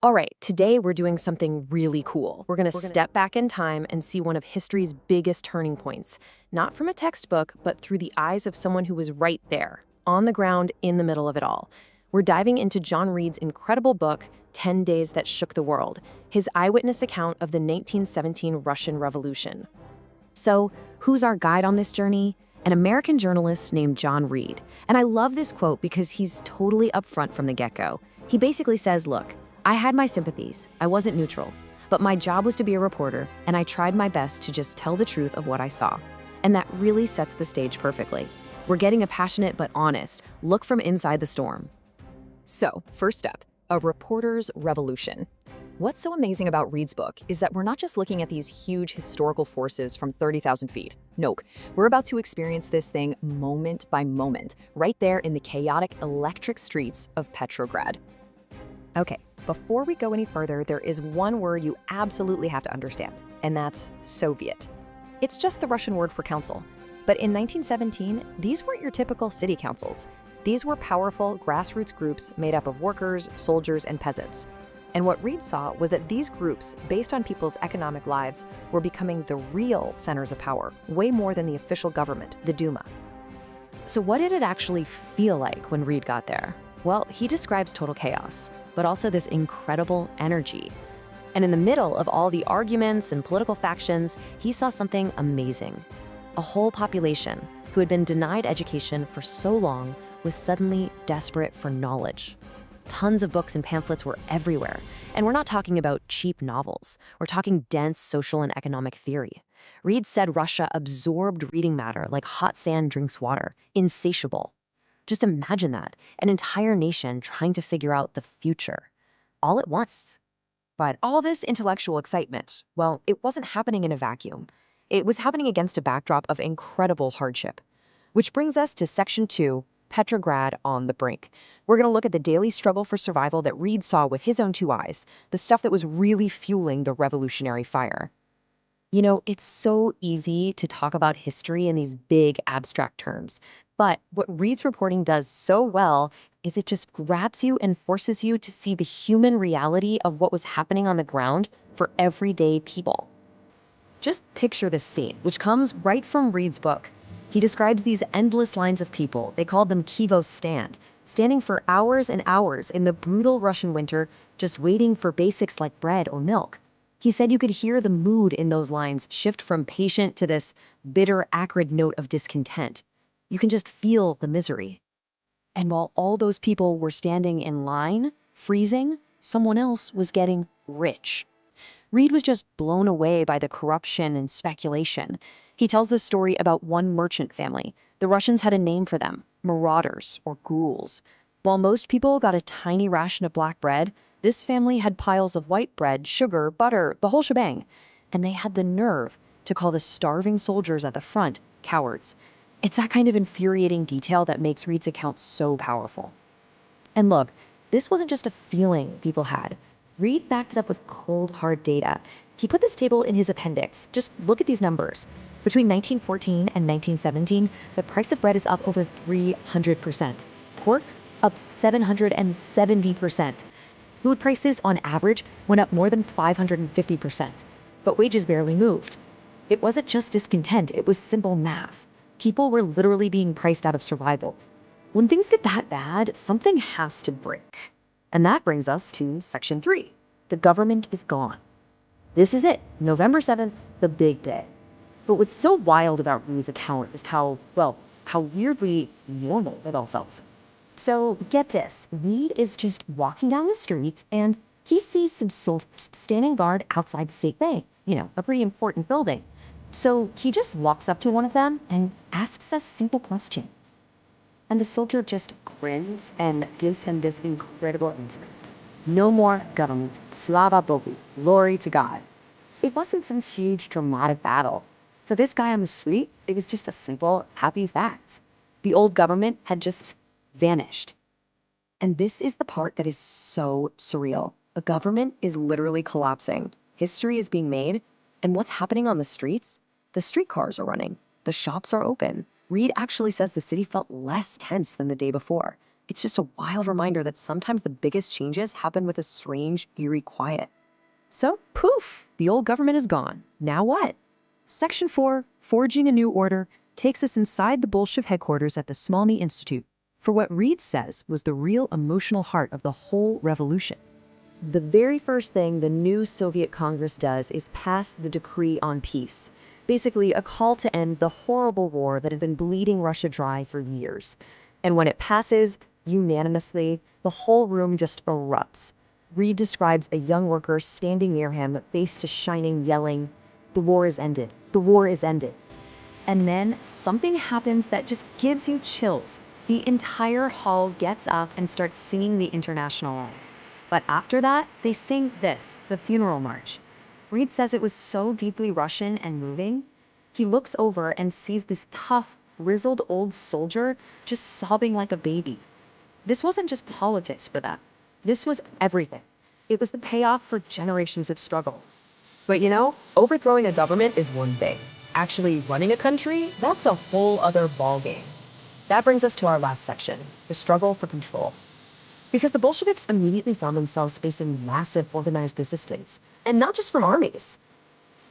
All right, today we're doing something really cool. We're going to step back in time and see one of history's biggest turning points, not from a textbook, but through the eyes of someone who was right there, on the ground, in the middle of it all. We're diving into John Reed's incredible book, 10 Days That Shook the World, his eyewitness account of the 1917 Russian Revolution. So, who's our guide on this journey? An American journalist named John Reed. And I love this quote because he's totally upfront from the get-go. He basically says, look, I had my sympathies, I wasn't neutral, but my job was to be a reporter, and I tried my best to just tell the truth of what I saw. And that really sets the stage perfectly. We're getting a passionate but honest look from inside the storm. So, first up, a reporter's revolution. What's so amazing about Reed's book is that we're not just looking at these huge historical forces from 30,000 feet. Nope, we're about to experience this thing moment by moment, right there in the chaotic electric streets of Petrograd. Okay, before we go any further, there is one word you absolutely have to understand, and that's Soviet. It's just the Russian word for council. But in 1917, these weren't your typical city councils. These were powerful grassroots groups made up of workers, soldiers, and peasants. And what Reed saw was that these groups, based on people's economic lives, were becoming the real centers of power, way more than the official government, the Duma. So what did it actually feel like when Reed got there? Well, he describes total chaos, but also this incredible energy. And in the middle of all the arguments and political factions, he saw something amazing. A whole population who had been denied education for so long was suddenly desperate for knowledge. Tons of books and pamphlets were everywhere, and we're not talking about cheap novels. We're talking dense social and economic theory. Reed said Russia absorbed reading matter like hot sand drinks water, insatiable. Just imagine that, an entire nation trying to figure out the future, all at once. But all this intellectual excitement, well, it wasn't happening in a vacuum. It was happening against a backdrop of incredible hardship. Which brings us to Section 2, Petrograd on the brink. We're going to look at the daily struggle for survival that Reed saw with his own two eyes, the stuff that was really fueling the revolutionary fire. You know, it's so easy to talk about history in these big abstract terms. But what Reed's reporting does so well is it just grabs you and forces you to see the human reality of what was happening on the ground for everyday people. Just picture this scene, which comes right from Reed's book. He describes these endless lines of people. They called them Kivos standing for hours and hours in the brutal Russian winter, just waiting for basics like bread or milk. He said you could hear the mood in those lines shift from patient to this bitter, acrid note of discontent. You can just feel the misery. And while all those people were standing in line, freezing, someone else was getting rich. Reed was just blown away by the corruption and speculation. He tells this story about one merchant family. The Russians had a name for them, marauders or ghouls. While most people got a tiny ration of black bread, this family had piles of white bread, sugar, butter, the whole shebang. And they had the nerve to call the starving soldiers at the front cowards. It's that kind of infuriating detail that makes Reed's account so powerful. And look, this wasn't just a feeling people had. Reed backed it up with cold, hard data. He put this table in his appendix. Just look at these numbers. Between 1914 and 1917, the price of bread is up over 300%. Pork, up 770%. Food prices, on average, went up more than 550%. But wages barely moved. It wasn't just discontent, it was simple math. People were literally being priced out of survival. When things get that bad, something has to break. And that brings us to Section 3. The government is gone. This is it, November 7th, the big day. But what's so wild about Reed's account is how weirdly normal it all felt. So get this, Reed is just walking down the street and he sees some soldiers standing guard outside the state bank, a pretty important building. So he just walks up to one of them and asks a simple question. And the soldier just grins and gives him this incredible answer. No more government. Slava Bogu. Glory to God. It wasn't some huge dramatic battle. For this guy on the street, it was just a simple, happy fact. The old government had just vanished. And this is the part that is so surreal. A government is literally collapsing. History is being made. And what's happening on the streets? The streetcars are running. The shops are open. Reed actually says the city felt less tense than the day before. It's just a wild reminder that sometimes the biggest changes happen with a strange, eerie quiet. So, poof, the old government is gone. Now what? Section 4, Forging a New Order, takes us inside the Bolshevik headquarters at the Smolny Institute for what Reed says was the real emotional heart of the whole revolution. The very first thing the new Soviet Congress does is pass the Decree on Peace, basically a call to end the horrible war that had been bleeding Russia dry for years. And when it passes, unanimously, the whole room just erupts. Reed describes a young worker standing near him, face to shining, yelling, "The war is ended. The war is ended." And then something happens that just gives you chills. The entire hall gets up and starts singing the international anthem. But after that, they sing this, the funeral march. Reed says it was so deeply Russian and moving. He looks over and sees this tough, grizzled old soldier just sobbing like a baby. This wasn't just politics for them. This was everything. It was the payoff for generations of struggle. But overthrowing a government is one thing. Actually running a country, that's a whole other ballgame. That brings us to our last section, the struggle for control. Because the Bolsheviks immediately found themselves facing massive organized resistance, and not just from armies.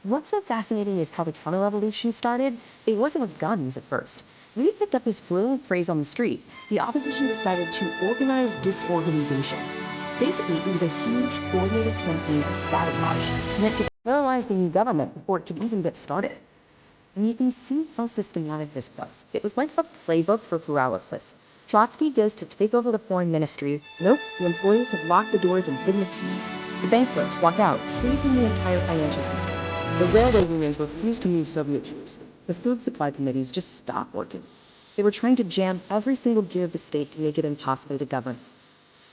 What's so fascinating is how the counter-revolution started. It wasn't with guns at first. Reed picked up this brilliant phrase on the street. The opposition decided to organize disorganization. Basically, it was a huge, coordinated campaign of sabotage meant to paralyze the new government before it could even get started. And you can see how systematic this was. It was like a playbook for paralysis. Trotsky goes to take over the foreign ministry. Nope, the employees have locked the doors and hidden the keys. The bank clerks walk out, freezing the entire financial system. The railway unions refused to move Soviet troops. The food supply committees just stopped working. They were trying to jam every single gear of the state to make it impossible to govern.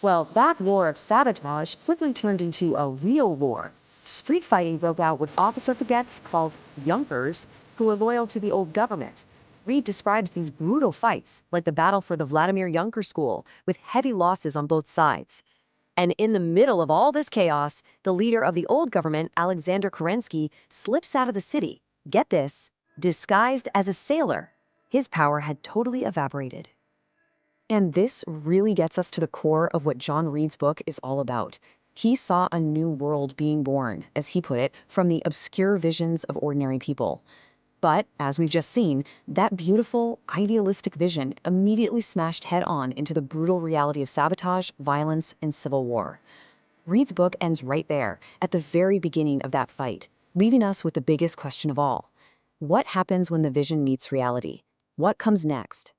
Well, that war of sabotage quickly turned into a real war. Street fighting broke out with officer cadets called Junkers who were loyal to the old government. Reed describes these brutal fights, like the battle for the Vladimir Junker School, with heavy losses on both sides. And in the middle of all this chaos, the leader of the old government, Alexander Kerensky, slips out of the city. Get this, disguised as a sailor. His power had totally evaporated. And this really gets us to the core of what John Reed's book is all about. He saw a new world being born, as he put it, from the obscure visions of ordinary people. But, as we've just seen, that beautiful, idealistic vision immediately smashed head-on into the brutal reality of sabotage, violence, and civil war. Reed's book ends right there, at the very beginning of that fight, leaving us with the biggest question of all. What happens when the vision meets reality? What comes next?